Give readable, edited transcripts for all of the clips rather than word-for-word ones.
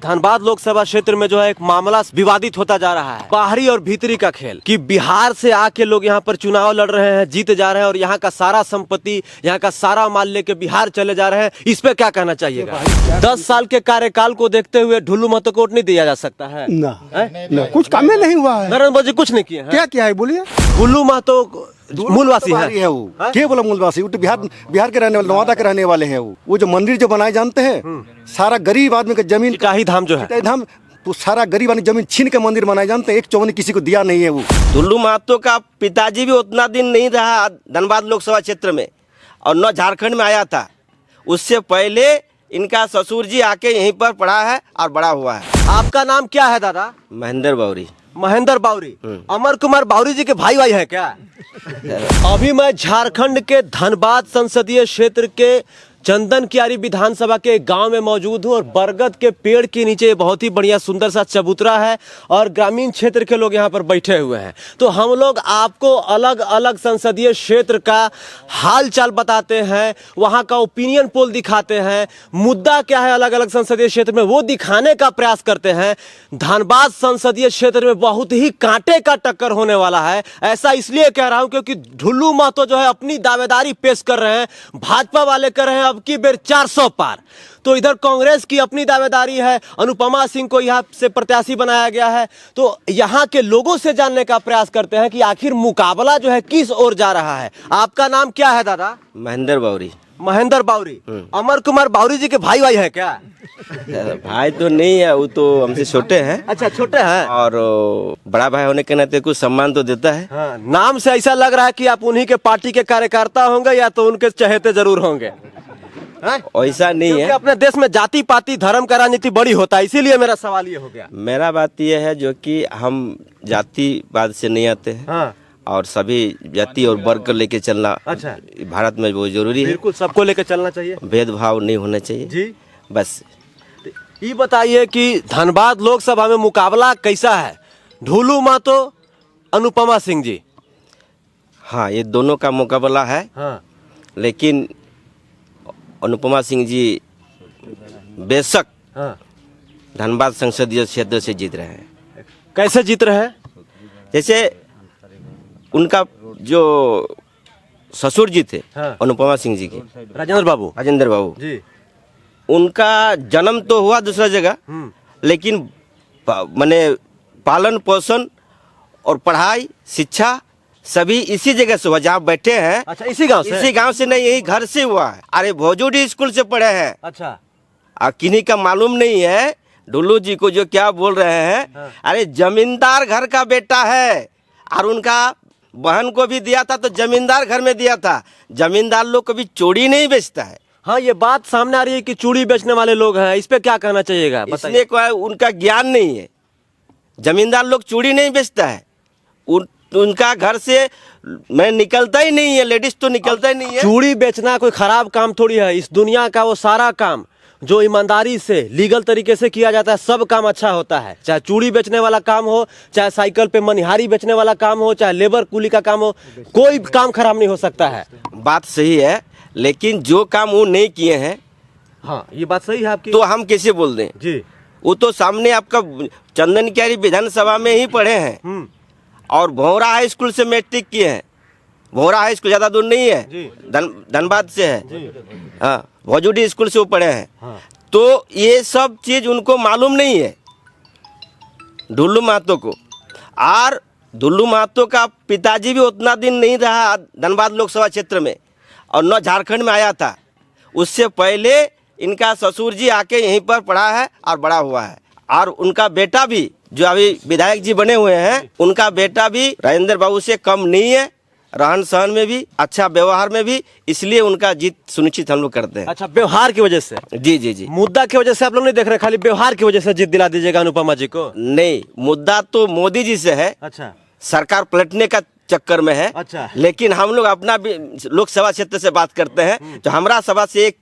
धनबाद लोकसभा क्षेत्र में जो है एक मामला विवादित होता जा रहा है। बाहरी और भीतरी का खेल कि बिहार से आके लोग यहाँ पर चुनाव लड़ रहे हैं, जीत जा रहे हैं और यहाँ का सारा संपत्ति, यहाँ का सारा माल लेके बिहार चले जा रहे हैं। इस पे क्या कहना चाहिएगा? 10 साल के कार्यकाल को देखते हुए ढुल्लू महतो को वोट नहीं दिया जा सकता है ना, कुछ काम नहीं हुआ है। नरेंद्र मोदी कुछ नहीं किए हैं। क्या है बोलिए? ढुल्लू महतो मूलवासी है वो। क्या बोला मूलवासी? वो तो बिहार के रहने वाले, नवादा के रहने वाले हैं। वो जो मंदिर जो बनाए जानते हैं, सारा गरीब आदमी का जमीन, इटाही धाम जो है, इटाही धाम, तो सारा गरीब आदमी जमीन छीन के मंदिर बनाए जानते हैं। एक चौवनी किसी को दिया नहीं है। वो ढुल्लू महतो का पिताजी भी उतना दिन नहीं रहा धनबाद लोकसभा क्षेत्र में और न झारखंड में आया था। उससे पहले इनका ससुर जी आके यहीं पर पढ़ा है और बड़ा हुआ है। आपका नाम क्या है दादा? महेंद्र बावरी। महेंद्र बावरी। अमर कुमार बावरी जी के भाई है क्या? अभी मैं झारखंड के धनबाद संसदीय क्षेत्र के चंदन कियारी विधानसभा के गांव में मौजूद हूं और बरगद के पेड़ के नीचे बहुत ही बढ़िया सुंदर सा चबूतरा है और ग्रामीण क्षेत्र के लोग यहां पर बैठे हुए हैं। तो हम लोग आपको अलग अलग संसदीय क्षेत्र का हाल चाल बताते हैं, वहां का ओपिनियन पोल दिखाते हैं, मुद्दा क्या है अलग अलग संसदीय क्षेत्र में वो दिखाने का प्रयास करते हैं। धनबाद संसदीय क्षेत्र में बहुत ही कांटे का टक्कर होने वाला है। ऐसा इसलिए कह रहा हूं क्योंकि ढुल्लू महतो जो है अपनी दावेदारी पेश कर रहे हैं, भाजपा वाले कर रहे हैं अब की बेर 400 पार। तो इधर कांग्रेस की अपनी दावेदारी है, अनुपमा सिंह को यहां से प्रत्याशी बनाया गया है। तो यहां के लोगों से जानने का प्रयास करते हैं कि आखिर मुकाबला जो है किस ओर जा रहा है। आपका नाम क्या है दादा? महेंद्र बावरी। महेंद्र बावरी। अमर कुमार बावरी जी के भाई है क्या? भाई तो नहीं है, वो तो हमसे छोटे हैं। अच्छा, छोटे हैं। और बड़ा भाई होने के नाते कुछ सम्मान तो देता है। हाँ, नाम से ऐसा लग रहा है कि आप उन्हीं के पार्टी के कार्यकर्ता होंगे या तो उनके चहेते जरूर होंगे। ऐसा नहीं है। अपने देश में जाति पाति धर्म का राजनीति बड़ी होता है, इसीलिए मेरा सवाल ये हो गया। मेरा बात यह है जो कि हम जातिवाद से नहीं आते हैं। हाँ। और सभी जाति और वर्ग को लेके चलना अच्छा, भारत में बहुत जरूरी है। बिल्कुल सबको लेकर चलना चाहिए, भेदभाव नहीं होना चाहिए जी। बस ये बताइए कि धनबाद लोकसभा में मुकाबला कैसा है? ढुल्लू महतो, अनुपमा सिंह जी। हाँ, ये दोनों का मुकाबला है। हाँ। लेकिन अनुपमा सिंह जी बेशक हाँ। धनबाद संसदीय क्षेत्र से जीत रहे हैं। कैसे जीत रहे हैं? जैसे उनका जो ससुर जी थे, हाँ। अनुपमा सिंह जी के, राजेंद्र बाबू जी, उनका जन्म तो हुआ दूसरा जगह, लेकिन माने पालन पोषण और पढ़ाई शिक्षा सभी इसी जगह से हुआ जहाँ बैठे हैं। अच्छा, इसी गांव से नहीं, यही घर से हुआ है। अरे भोजूडी स्कूल से पढ़े हैं। अच्छा, किन्हीं का मालूम नहीं है ढुल्लू जी को जो क्या बोल रहे हैं। हाँ। अरे जमींदार घर का बेटा है और उनका बहन को भी दिया था तो जमींदार घर में दिया था। जमींदार लोग कभी चूड़ी नहीं बेचता है। हाँ, ये बात सामने आ रही है कि चूड़ी बेचने वाले लोग हैं, इस पे क्या कहना चाहिएगा? इसलिए उनका ज्ञान नहीं है। जमींदार लोग चूड़ी नहीं बेचता है। उनका घर से मैं निकलता ही नहीं है, लेडीज तो निकलता ही नहीं है। चूड़ी बेचना कोई खराब काम थोड़ी है। इस दुनिया का वो सारा काम जो ईमानदारी से लीगल तरीके से किया जाता है, सब काम अच्छा होता है। चाहे चूड़ी बेचने वाला काम हो, चाहे साइकिल पे मनिहारी बेचने वाला काम हो, चाहे लेबर कुली का काम हो, कोई काम खराब नहीं हो सकता है। बात सही है, लेकिन जो काम वो नहीं किए हैं। हाँ, ये बात सही है आपकी। तो हम कैसे बोल दें जी? वो तो सामने आपका चंदन कियारी विधानसभा में ही पढ़े हैं और भौरा हाई स्कूल से मैट्रिक किए हैं। भौरा हाई स्कूल ज्यादा दूर नहीं है, धनबाद से है। हाँ, भोजूडी स्कूल से वो पढ़े हैं। हाँ। तो ये सब चीज उनको मालूम नहीं है ढुल्लू महतो को। और ढुल्लू महतो का पिताजी भी उतना दिन नहीं रहा धनबाद लोकसभा क्षेत्र में और न झारखंड में आया था। उससे पहले इनका ससुर जी आके यहीं पर पढ़ा है और बड़ा हुआ है। और उनका बेटा भी जो अभी विधायक जी बने हुए हैं, उनका बेटा भी राजेंद्र बाबू से कम नहीं है, रहन सहन में भी, अच्छा व्यवहार में भी। इसलिए उनका जीत सुनिश्चित हम लोग करते हैं। अच्छा, व्यवहार की वजह से? जी जी जी। मुद्दा की वजह से आप लोग नहीं देख रहे, खाली व्यवहार की वजह से जीत दिला दीजिएगा अनुपमा जी को? नहीं, मुद्दा तो मोदी जी से है। अच्छा, सरकार पलटने का चक्कर में है। अच्छा। लेकिन हम लोग अपना भी लोकसभा क्षेत्र से बात करते हैं, तो हमारा सभा से एक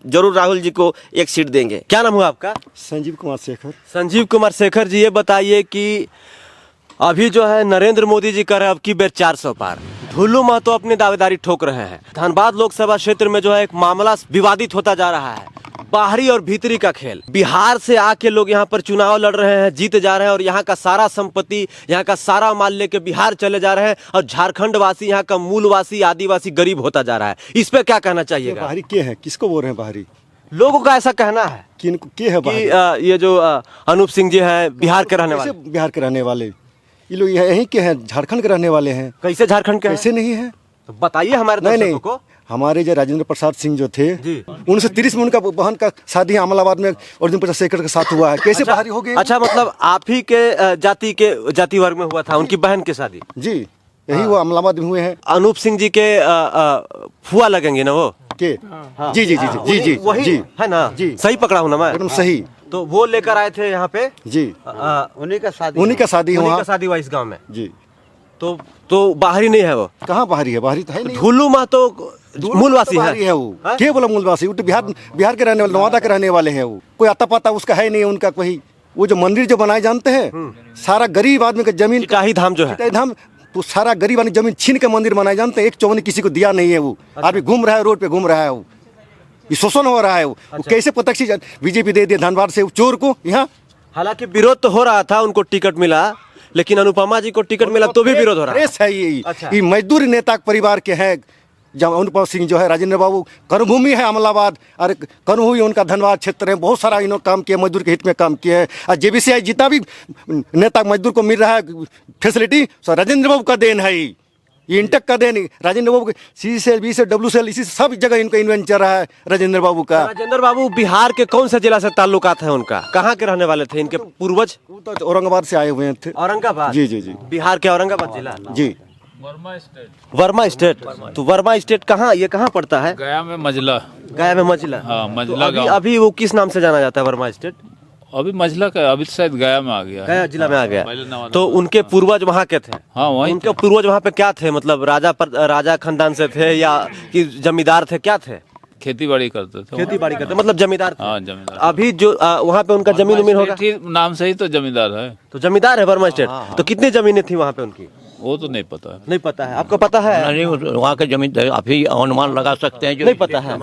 जरूर राहुल जी को एक सीट देंगे। क्या नाम हुआ आपका? संजीव कुमार शेखर। संजीव कुमार शेखर जी, ये बताइए कि अभी जो है नरेंद्र मोदी जी कर रहे हैं अब की बेर 400 पार। ढुल्लू महतो अपनी दावेदारी ठोक रहे हैं। धनबाद लोकसभा क्षेत्र में जो है एक मामला विवादित होता जा रहा है। बाहरी और भीतरी का खेल। बिहार से आके लोग यहाँ पर चुनाव लड़ रहे हैं, जीत जा रहे हैं और यहाँ का सारा संपत्ति, यहाँ का सारा माल लेके बिहार चले जा रहे हैं और झारखंड वासी, यहाँ का मूलवासी आदिवासी गरीब होता जा रहा है। इस पे क्या कहना चाहिएगा? बाहरी के हैं, किसको बोल रहे हैं बाहरी? लोगों का ऐसा कहना है किनको के है बाहरी? कि ये जो अनूप सिंह जी हैं बिहार के रहने वाले। कैसे बिहार के रहने वाले? ये लोग यहीं के हैं, झारखंड के रहने वाले हैं। कैसे झारखंड के हैं? कैसे नहीं है? तो बताइए हमारे नहीं दर्शकों नहीं, को। हमारे जो राजेंद्र प्रसाद सिंह जो थे, जी। 1930 में उनका बहन का शादी अमलाबाद में अर्जुन प्रसाद शेखर के साथ हुआ है। कैसे बाहरी हो गए? अच्छा, मतलब आप ही के जाति वर्ग में हुआ था उनकी बहन की शादी? जी, यही वो अमलाबाद में हुए हैं। अनूप सिंह जी के फुआ लगेंगे ना वो के जी जी जी जी जी वही जी है ना? जी। सही पकड़ा हूँ ना मैं? एकदम सही। तो वो लेकर आए थे यहाँ पे जी, उन्हीं का शादी वहाँ। का शादी हुआ इस गांव में। जी। तो बाहरी नहीं है वो? कहाँ बाहरी है? बाहरी तो है नहीं। ढुल्लू महतो मूलवासी बाहरी है वो। हाँ? के बोला मूलवासी? वो तो बिहार के रहने वाले, नवादा के रहने वाले हैं। वो कोई आता पाता उसका है नहीं उनका कोई। वो जो मंदिर जो बनाए जानते हैं, सारा गरीब आदमी का जमीन, इटाही धाम जो है, इटाही धाम, तो सारा गरीब आदमी जमीन छीन के मंदिर बनाए जानते हैं। एक चौवनी किसी को दिया नहीं है। वो अभी घूम रहा है, रोड पे घूम रहा है। वो शोषण हो रहा है। वो कैसे प्रत्यक्ष बीजेपी दे दिया धनबाद से चोर को यहाँ। हालांकि विरोध तो हो रहा था, उनको टिकट मिला, लेकिन अनुपमा जी को टिकट मिला तो भी विरोध हो रहा है। है ये। अच्छा। ये मजदूर नेता परिवार के हैं। जब अनुपम सिंह जो है, राजेंद्र बाबू, कर्मभूमि है अमलाबाद, और कर्मभूमि उनका धनबाद क्षेत्र है। बहुत सारा इन्होंने काम किया, मजदूर के हित में काम किया है। और जेबीसीआई जितना भी नेता मजदूर को मिल रहा है फैसिलिटी, सो राजेंद्र बाबू का देन है। ये इंटेक का देन राजेंद्र बाबू, सी से बी से डब्ल्यू से इसी सब जगह इनका इन्वेंचर है राजेंद्र बाबू का। राजेंद्र बाबू बिहार के कौन से जिला से ताल्लुकात है उनका? कहाँ के रहने वाले थे इनके पूर्वज? तो औरंगाबाद से आए हुए थे। औरंगाबाद? जी जी जी। बिहार के औरंगाबाद जिला? जी। वर्मा स्टेट। तो वर्मा स्टेट कहाँ, ये कहाँ पड़ता है? गया में मजला। गया में मजला? हाँ, मजला तो गाँव। अभी वो किस नाम से जाना जाता है वर्मा स्टेट? अभी मजला का, अभी शायद गया में आ गया। गया जिला में आ गया। पहले नवादा। तो उनके पूर्वज वहाँ के थे? हाँ, वहीं उनके पूर्वज वहाँ पे क्या थे? मतलब राजा खानदान से थे या कि जमींदार थे, क्या थे? खेती बाड़ी करते थे। खेती बाड़ी करते, मतलब जमींदार थे। हाँ, जमींदार। अभी जो वहाँ पे उनका जमीन उमीन होगा? स्टेट ही नाम से ही तो जमींदार है। तो जमींदार है वर्मा स्टेट। तो कितनी जमीनें थी वहाँ पे उनकी? वो तो नहीं पता है। नहीं पता है? आपको पता है? नहीं, वहाँ के जमीन आप ही अनुमान लगा सकते हैं। जो नहीं पता है?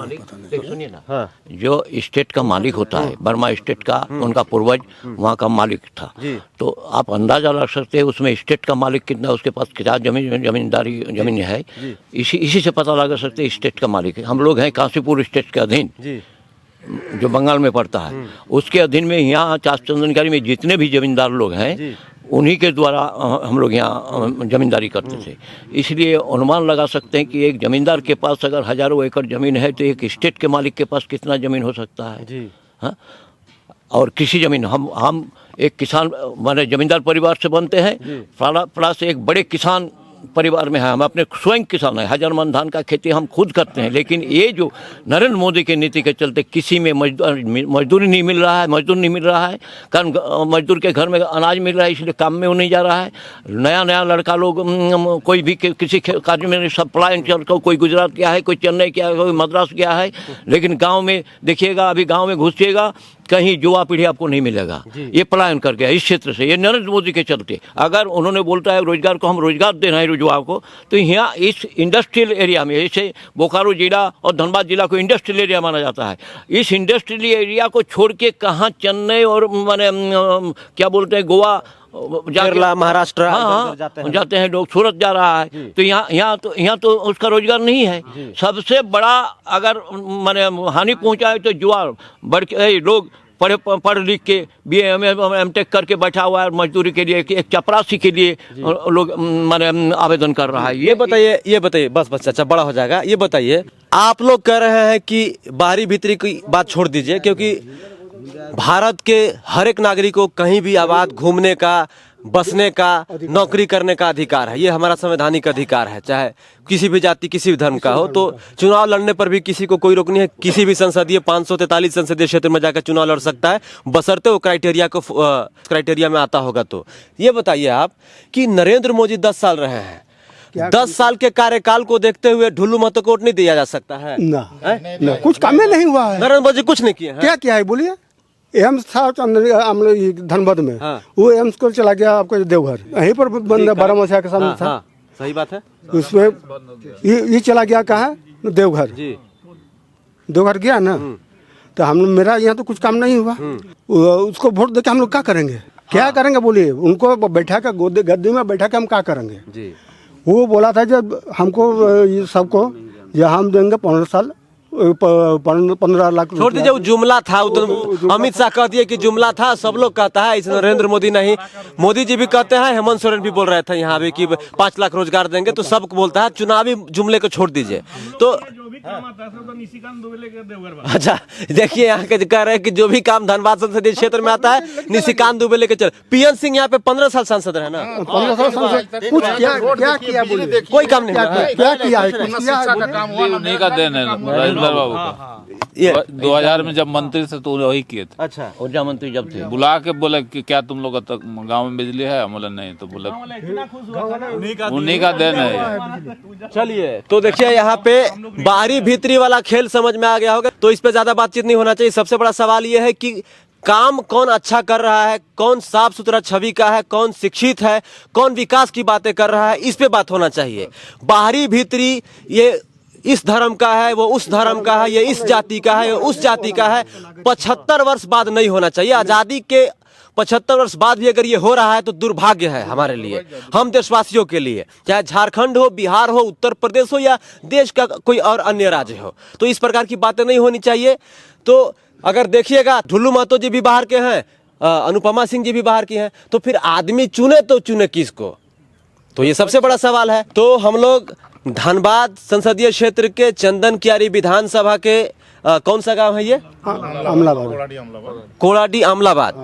सुनिए ना, हाँ। जो स्टेट का मालिक होता है, बर्मा स्टेट का, उनका पूर्वज वहाँ का मालिक था। जी। तो आप अंदाजा लगा सकते हैं उसमें स्टेट का मालिक कितना, उसके पास क्या जमींदारी जमीन है। इसी से पता लगा सकते हैं स्टेट का मालिक है। हम लोग हैं काशीपुर स्टेट के अधीन, जी, जो बंगाल में पड़ता है, उसके अधीन में यहाँ चंदनकारी में जितने भी जमींदार लोग हैं, उन्हीं के द्वारा हम लोग यहाँ जमींदारी करते थे। इसलिए अनुमान लगा सकते हैं कि एक जमींदार के पास अगर हजारों एकड़ जमीन है तो एक स्टेट के मालिक के पास कितना जमीन हो सकता है। जी। हाँ, और कृषि जमीन, हम एक किसान माने जमींदार परिवार से बनते हैं, प्लस एक बड़े किसान परिवार में है। हम अपने स्वयं किसान हैं, 1000 मन धान का खेती हम खुद करते हैं। लेकिन ये जो नरेंद्र मोदी की नीति के चलते किसी में मजदूरी नहीं मिल रहा है, मजदूर नहीं मिल रहा है। कारण मजदूर के घर में अनाज मिल रहा है, इसलिए काम में वो नहीं जा रहा है। नया लड़का लोग कोई भी किसी कार्य में सब पलायन चल कर, कोई गुजरात गया है, कोई चेन्नई गया है, कोई मद्रास गया है। लेकिन गाँव में देखिएगा, अभी गाँव में घुसिएगा, कहीं युवा पीढ़ी आपको नहीं मिलेगा। ये पलायन कर गया इस क्षेत्र से, ये नरेंद्र मोदी के चलते। अगर उन्होंने बोलता है रोजगार को, हम रोजगार दे रहे हैं युवाओं को, तो यहाँ इस इंडस्ट्रियल एरिया में, जैसे बोकारो जिला और धनबाद जिला को इंडस्ट्रियल एरिया माना जाता है, इस इंडस्ट्रियल एरिया को छोड़ के कहाँ चेन्नई और माने क्या बोलते हैं गोवा, केरला, महाराष्ट्र, हाँ, जाते हैं लोग, सूरत जा रहा है। तो यहाँ तो उसका रोजगार नहीं है। सबसे बड़ा अगर माने हानि पहुंचाए तो युवा लोग पढ़ लिख के BA MTech करके बैठा हुआ है मजदूरी के लिए, एक चपरासी के लिए लोग माने आवेदन कर रहा है। ये बताइए बस चाचा, बड़ा हो जाएगा। ये बताइए, आप लोग कह रहे हैं कि बाहरी भीतरी की बात छोड़ दीजिए, क्योंकि भारत के हर एक नागरिक को कहीं भी आबाद घूमने का, बसने का, नौकरी करने का अधिकार है। ये हमारा संवैधानिक अधिकार है, चाहे किसी भी जाति, किसी भी धर्म का हो। तो चुनाव लड़ने पर भी किसी को कोई रोक नहीं है। किसी भी संसदीय 543 संसदीय क्षेत्र में जाकर चुनाव लड़ सकता है, बशर्ते वो क्राइटेरिया में आता होगा। तो ये बताइए आप कि नरेंद्र मोदी 10 साल रहे हैं, 10 साल के कार्यकाल को देखते हुए ढुल्लू महतो को वोट नहीं दिया जा सकता है? ना, कुछ काम नहीं हुआ है। नरेंद्र मोदी कुछ नहीं किए हैं। क्या किया है बोलिए? एम्स था धनबाद में, हाँ। वो एम्स को चला गया आपको देवघर, यहीं पर बंद है, बारामसिया के सामने था। सही बात है। उसमें ये चला गया कहाँ? देवघर। जी। देवघर गया ना, तो हम मेरा यहाँ तो कुछ काम नहीं हुआ। उसको वोट देके हम लोग क्या करेंगे? क्या करेंगे बोलिए? उनको बैठा कर गद्दी में बैठा के हम क्या करेंगे जी। वो बोला था जब हमको ये सबको जो हम देंगे 15 साल 15 लाख छोड़ दीजिए, वो जुमला था, वो तो अमित शाह कहती है कि जुमला था, सब लोग कहता है, इस नरेंद्र मोदी नहीं, मोदी जी भी कहते हैं, हेमंत सोरेन भी बोल रहे थे यहाँ भी कि 5 लाख रोजगार देंगे, तो सब बोलता है। चुनावी जुमले को छोड़ दीजिए। तो अच्छा देखिए, यहाँ के कह रहे हैं कि जो भी काम धनबाद संसदीय क्षेत्र में आता है निशिकांत दुबे लेके चल। पीएन सिंह यहाँ पे 15 साल सांसद है ना, 15 साल संसद कुछ क्या किया बोलिए? कोई काम नहीं हुआ है। क्या किया है? उन्हीं का देन है राजेंद्र बाबू का। ये 2000 में जब मंत्री थे तो वही किए थे। अच्छा, ऊर्जा मंत्री जब थे, बुला के बोले कि क्या तुम लोग तक गांव में बिजली है? बोले नहीं। तो बोले उन्हीं का देन है। चलिए, तो देखिए यहाँ पे बाहरी भीतरी वाला खेल समझ में आ गया होगा, तो इस पे ज्यादा बातचीत नहीं होना चाहिए। सबसे बड़ा सवाल ये है कि काम कौन अच्छा कर रहा है, कौन साफ सुथरा छवि का है, कौन शिक्षित है, कौन विकास की बातें कर रहा है, इस पे बात होना चाहिए। बाहरी भीतरी ये इस धर्म का है, वो उस धर्म का है, ये इस जाति का है, उस जाति का है, 75 वर्ष बाद नहीं होना चाहिए। आजादी के 75 वर्ष बाद भी अगर ये हो रहा है तो दुर्भाग्य है हमारे लिए, हम देशवासियों के लिए, चाहे झारखंड हो, बिहार हो, उत्तर प्रदेश हो या देश का कोई और अन्य राज्य हो। तो इस प्रकार की बातें नहीं होनी चाहिए। तो अगर देखिएगा, ढुल्लू महतो जी भी बाहर के हैं, अनुपमा सिंह जी भी बाहर की हैं, तो फिर आदमी चुने तो चुने किसको? तो ये सबसे बड़ा सवाल है। तो हम लोग धनबाद संसदीय क्षेत्र के चंदन कियारी विधानसभा के कौन सा गांव है ये? अमलाबाद, कोड़ाडी अमलाबाद,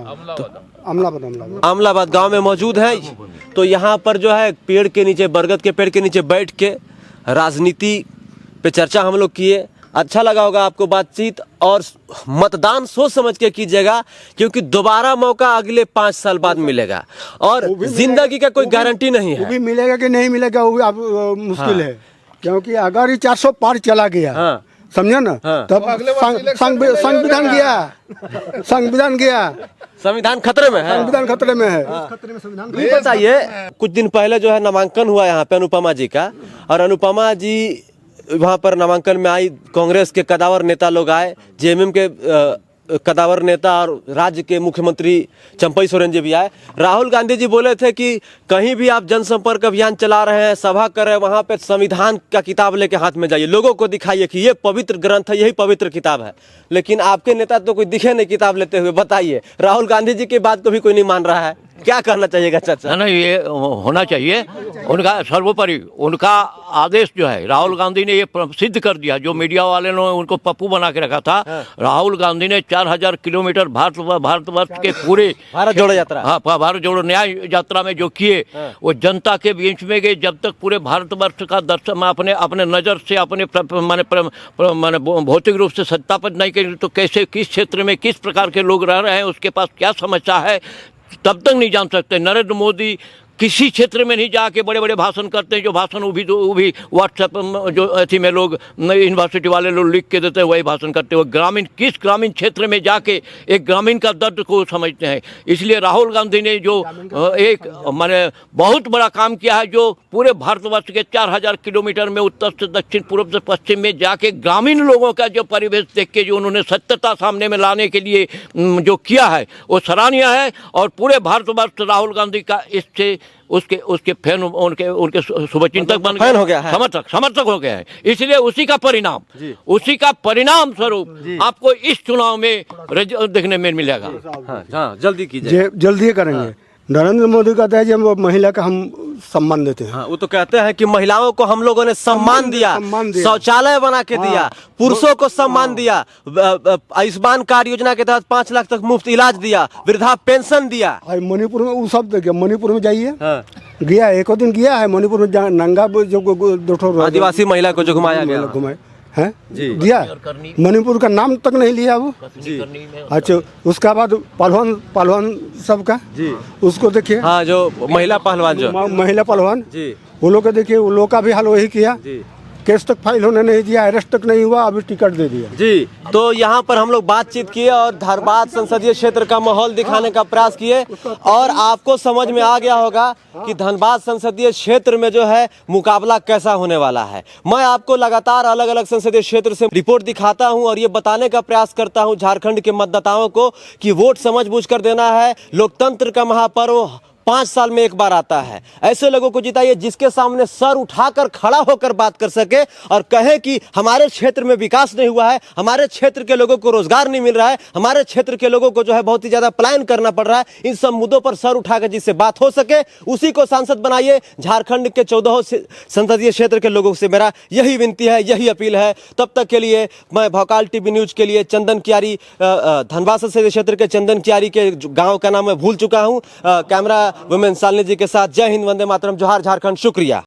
अमलाबाद गांव में मौजूद है। तो यहाँ पर जो है पेड़ के नीचे, बरगद के पेड़ के नीचे बैठ के राजनीति पे चर्चा हम लोग किए। अच्छा लगा होगा आपको बातचीत, और मतदान सोच समझ के कीजिएगा, क्योंकि दोबारा मौका अगले 5 साल बाद मिलेगा और जिंदगी का कोई गारंटी नहीं वो है। भी मिलेगा कि नहीं मिलेगा वो भी अब मुश्किल है, क्योंकि अगर ये 400 पार चला गया, समझो ना, तब संविधान गया, संविधान खतरे में है, संविधान खतरे में है। नहीं बताइए, कुछ दिन पहले जो है नामांकन हुआ यहाँ पे अनुपमा जी का, और अनुपमा जी वहाँ पर नामांकन में आई, कांग्रेस के कदावर नेता लोग आए, जेएमएम के कदावर नेता और राज्य के मुख्यमंत्री चंपई सोरेन जी भी आए। राहुल गांधी जी बोले थे कि कहीं भी आप जनसंपर्क अभियान चला रहे हैं, सभा कर रहे हैं, वहाँ पे संविधान का किताब लेके हाथ में जाइए, लोगों को दिखाइए कि ये पवित्र ग्रंथ है, यही पवित्र किताब है। लेकिन आपके नेता तो कोई दिखे नहीं किताब लेते हुए। बताइए, राहुल गांधी जी की बात को भी कोई नहीं मान रहा है, क्या कहना चाहिएगा चाचा? ना ये होना चाहिए, उनका सर्वोपरि उनका आदेश जो है, राहुल गांधी ने ये सिद्ध कर दिया, जो मीडिया वाले ने उनको पप्पू बना के रखा था। राहुल गांधी ने 4000 किलोमीटर भारतवर्ष के पूरे भारत जोड़ो यात्रा, हाँ, भारत जोड़ो न्याय यात्रा में जो किए, वो जनता के बीच में गए। जब तक पूरे भारतवर्ष का दर्शन अपने नज़र से, अपने माने भौतिक रूप से सत्यापित नहीं करेंगे तो कैसे, किस क्षेत्र में किस प्रकार के लोग रह रहे हैं, उसके पास क्या समस्या है, तब तक नहीं जान सकते। नरेंद्र मोदी किसी क्षेत्र में नहीं जाके बड़े बड़े भाषण करते हैं, जो भाषण वो भी व्हाट्सएप जो अथी में लोग यूनिवर्सिटी वाले लोग लिख के देते हैं, वही भाषण करते हैं। वो किस ग्रामीण क्षेत्र में जाके एक ग्रामीण का दर्द को समझते हैं। इसलिए राहुल गांधी ने जो एक माने बहुत बड़ा काम किया है, जो पूरे भारतवर्ष के 4000 किलोमीटर में उत्तर से दक्षिण, पूर्व से पश्चिम में जाके ग्रामीण लोगों का जो परिवेश देख के जो उन्होंने सत्यता सामने में लाने के लिए जो किया है, वो सराहनीय है। और पूरे भारतवर्ष राहुल गांधी का इससे उसके फैन, उनके शुभचिंतक बन गए, हो गया है, समर्थक हो गया है। इसलिए उसी का परिणाम स्वरूप आपको इस चुनाव में देखने में मिलेगा। हाँ, जल्दी कीजिए, जल्दी करेंगे। नरेंद्र मोदी कहते हैं कि महिला का हम सम्मान देते हैं। हाँ, वो तो कहते हैं कि महिलाओं को हम लोगों ने सम्मान दिया, शौचालय बना के दिया, पुरुषों को सम्मान दिया, आयुष्मान कार्ड योजना के तहत 5 लाख तक मुफ्त इलाज दिया, वृद्धा पेंशन दिया। मणिपुर में वो सब देखिए, मणिपुर में जाइए, गया एक दिन गया है मणिपुर में, नंगा जो आदिवासी महिला को जो घुमाया गया, घुमाए है दिया, मणिपुर का नाम तक नहीं लिया वो जी। अच्छा, उसका बाद पहलवान सबका जी, उसको देखिए, हाँ, जो महिला पहलवान, जो महिला पहलवान जी, वो लोग को देखिए, वो लोग का भी हाल वही किया जी। केस तक फाइल होने नहीं दिया, अरेस्ट तक नहीं हुआ, अभी टिकट दे दिया। जी, तो यहाँ पर हम लोग बातचीत किए और धनबाद संसदीय क्षेत्र का माहौल दिखाने का प्रयास किए और आपको समझ में आ गया होगा कि धनबाद संसदीय क्षेत्र में जो है मुकाबला कैसा होने वाला है। मैं आपको लगातार अलग अलग संसदीय क्षेत्र से रिपोर्ट दिखाता हूं और ये बताने का प्रयास करता हूं झारखंड के मतदाताओं को कि वोट समझबूझ कर देना है। लोकतंत्र का महापर्व 5 साल में एक बार आता है। ऐसे लोगों को जिताइए जिसके सामने सर उठाकर खड़ा होकर बात कर सके और कहे कि हमारे क्षेत्र में विकास नहीं हुआ है, हमारे क्षेत्र के लोगों को रोजगार नहीं मिल रहा है, हमारे क्षेत्र के लोगों को जो है बहुत ही ज्यादा पलायन करना पड़ रहा है। इन सब मुद्दों पर सर उठाकर जिससे बात हो सके उसी को सांसद बनाइए। झारखंड के 14 संसदीय क्षेत्र के लोगों से मेरा यही विनती है, यही अपील है। तब तक के लिए मैं भौकाल टीवी न्यूज के लिए चंदन कियारी, धनबाद संसदीय क्षेत्र के चंदन कियारी के गाँव का नाम मैं भूल चुका हूँ, कैमरा वुमेन शालिनी जी के साथ जय हिंद, वंदे मातरम, जोहार झारखंड, शुक्रिया।